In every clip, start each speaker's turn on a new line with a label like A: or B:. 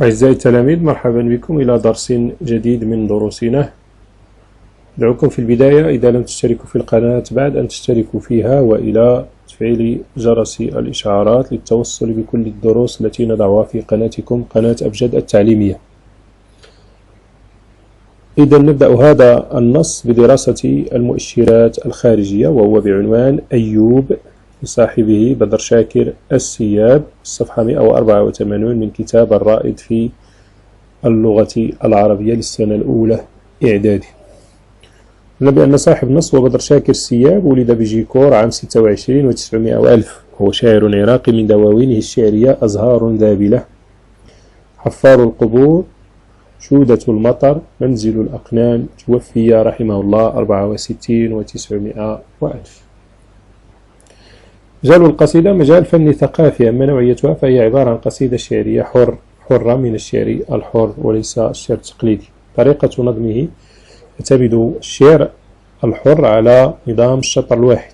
A: أعزائي التلاميذ، مرحبا بكم إلى درس جديد من دروسنا. أدعوكم في البداية إذا لم تشتركوا في القناة بعد أن تشتركوا فيها، وإلى تفعيل جرس الإشعارات للتوصل بكل الدروس التي نضعها في قناتكم، قناة أبجد التعليمية. إذا نبدأ هذا النص بدراسة المؤشرات الخارجية، وهو بعنوان أيوب لصاحبه بدر شاكر السياب، صفحة 184 من كتاب الرائد في اللغة العربية للسنة الأولى إعدادي. بأن صاحب النص هو بدر شاكر السياب، ولد بجيكور عام 26 و900 وألف. هو شاعر عراقي من دواوينه الشعرية أزهار ذابلة، حفار القبور، شودة المطر، منزل الأقنان. توفي رحمه الله 64 و900 وألف. مجال القصيدة مجال فني ثقافي، أما نوعيتها فهي عبارة عن قصيدة شعرية حرة من الشعر الحر وليس الشعر التقليدي. طريقة نظمه يعتمد الشعر الحر على نظام الشطر الواحد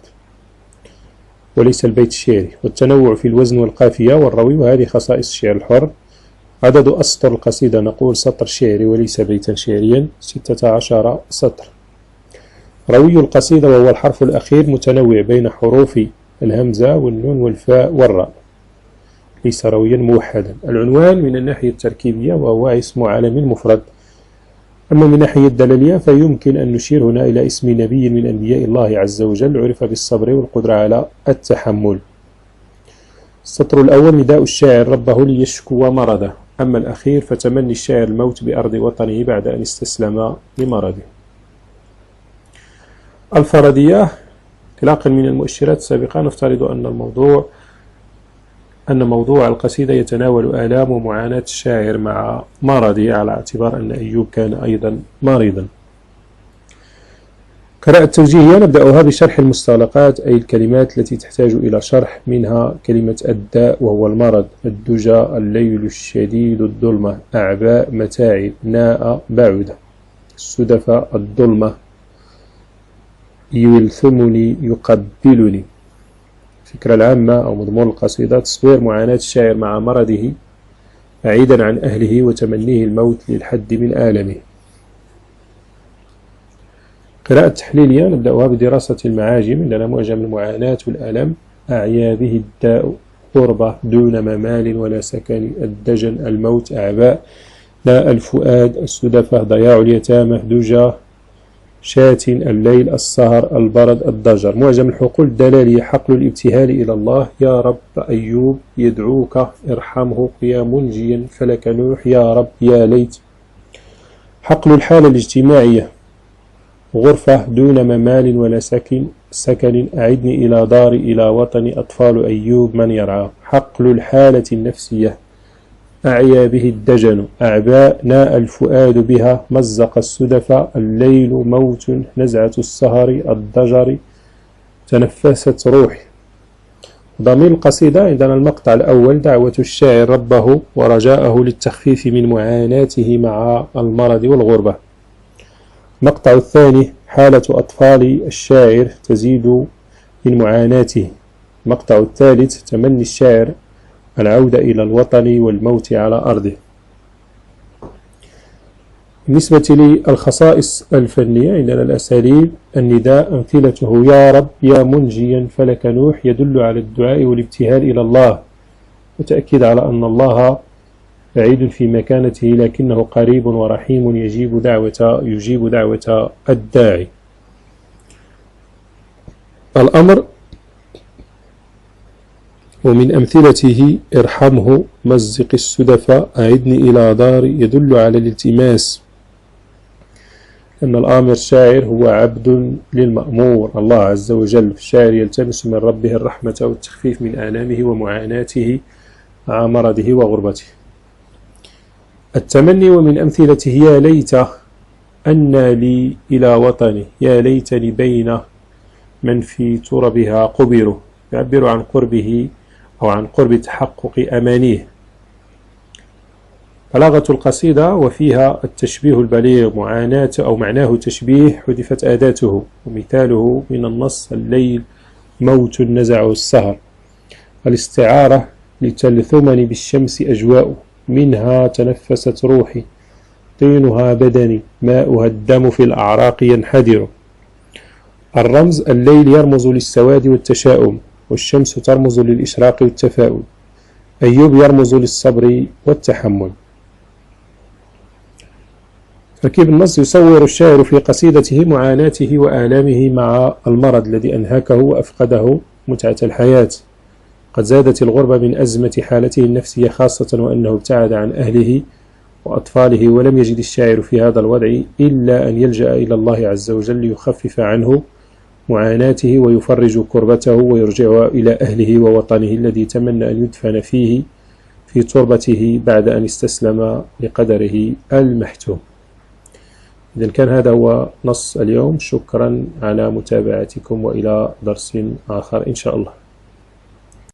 A: وليس البيت الشعري، والتنوع في الوزن والقافية والروي، وهذه خصائص الشعر الحر. عدد أسطر القصيدة نقول سطر شعري وليس بيتا شعريا 16 سطر. روي القصيدة وهو الحرف الأخير متنوع بين حروف الهمزة والنون والفاء والراء، ليس رويا موحدا. العنوان من الناحية التركيبية وهو اسم عالم مفرد، أما من ناحية الدلالية فيمكن أن نشير هنا إلى اسم نبي من أنبياء الله عز وجل عرف بالصبر والقدرة على التحمل. السطر الأول نداء الشاعر ربه ليشكو مرضه، أما الأخير فتمني الشاعر الموت بأرض وطنه بعد أن استسلم لمرضه. الفردية، انطلاقا من المؤشرات السابقة نفترض أن موضوع القصيدة يتناول آلام ومعاناة الشاعر مع مرضه، على اعتبار أن أيوب كان أيضا مريضا. قراءة توجيهية نبدأها بشرح المستغلقات، أي الكلمات التي تحتاج إلى شرح، منها كلمة الداء وهو المرض، الدجى الليل الشديد الظلمة، أعباء متاعب، ناء بعودة، السدفة الظلمة، يلثمني يقبلني. الفكرة العامة أو مضمون القصيدة تصوير معاناة الشاعر مع مرضه بعيدا عن أهله وتمنيه الموت للحد من آلمه. قراءة تحليلية نبدأها بدراسة المعاجم، عندنا معجم المعاناة والألم. أعيا به الداء غربة دون ممال ولا سكن، الدجن الموت، أعباء لا الفؤاد، السدفة ضياع اليتامى، دجى شاة الليل، السهر، البرد، الضجر. معجم الحقول الدلالية حقل الابتهال إلى الله، يا رب أيوب يدعوك ارحمه، يا منجيا فلك نوح، يا رب يا ليت. حقل الحالة الاجتماعية غرفة دون ممال ولا سكن، أعدني إلى داري إلى وطني، أطفال أيوب من يرعاه. حقل الحالة النفسية أعيا به الدجن، أعباء ناء الفؤاد بها، مزق السدف، الليل موت، نزعة السهر، الضجر، تنفست روحي. ضمير القصيدة عندنا المقطع الأول دعوة الشاعر ربه ورجاءه للتخفيف من معاناته مع المرض والغربة. المقطع الثاني حالة أطفال الشاعر تزيد من معاناته. المقطع الثالث تمني الشاعر العودة إلى الوطن والموت على أرضه. بالنسبة للخصائص الفنية عندنا الأساليب. النداء أمثلته يا رب، يا منجيا فلك نوح، يدل على الدعاء والابتهال إلى الله، وتأكيد على أن الله بعيد في مكانته لكنه قريب ورحيم يجيب دعوة الداعي. الأمر ومن أمثلته ارحمه، مزق السدف، أعدني إلى داري، يدل على الالتماس، أن الآمر الشاعر هو عبد للمأمور الله عز وجل. الشاعر يلتمس من ربه الرحمة والتخفيف من آلامه ومعاناته مع مرضه وغربته. التمني ومن أمثلته يا ليت أن لي إلى وطني، يا ليتني بين من في تربها قبروا، يعبر عن قربه أو عن قرب تحقق أمانيه. بلاغة القصيدة وفيها التشبيه البليغ، معاناة أو معناه تشبيه حذفت أداته، ومثاله من النص الليل موت نزع السهر. الاستعارة لتلثمني بالشمس أجواء، منها تنفست روحي، طينها بدني، ماؤها الدم في الأعراق ينحدر. الرمز: الليل يرمز للسواد والتشاؤم، والشمس ترمز للإشراق والتفاؤل. أيوب يرمز للصبر والتحمل. تركيب النص: يصور الشاعر في قصيدته معاناته وآلامه مع المرض الذي أنهكه وأفقده متعة الحياة. قد زادت الغربة من أزمة حالته النفسية، خاصة وأنه ابتعد عن أهله وأطفاله، ولم يجد الشاعر في هذا الوضع إلا أن يلجأ إلى الله عز وجل ليخفف عنه معاناته ويفرج كربته ويرجعه إلى أهله ووطنه الذي تمنى أن يدفن فيه في تربته بعد أن استسلم لقدره المحتوم. إذن كان هذا هو نص اليوم. شكرا على متابعتكم، وإلى درس آخر إن شاء الله.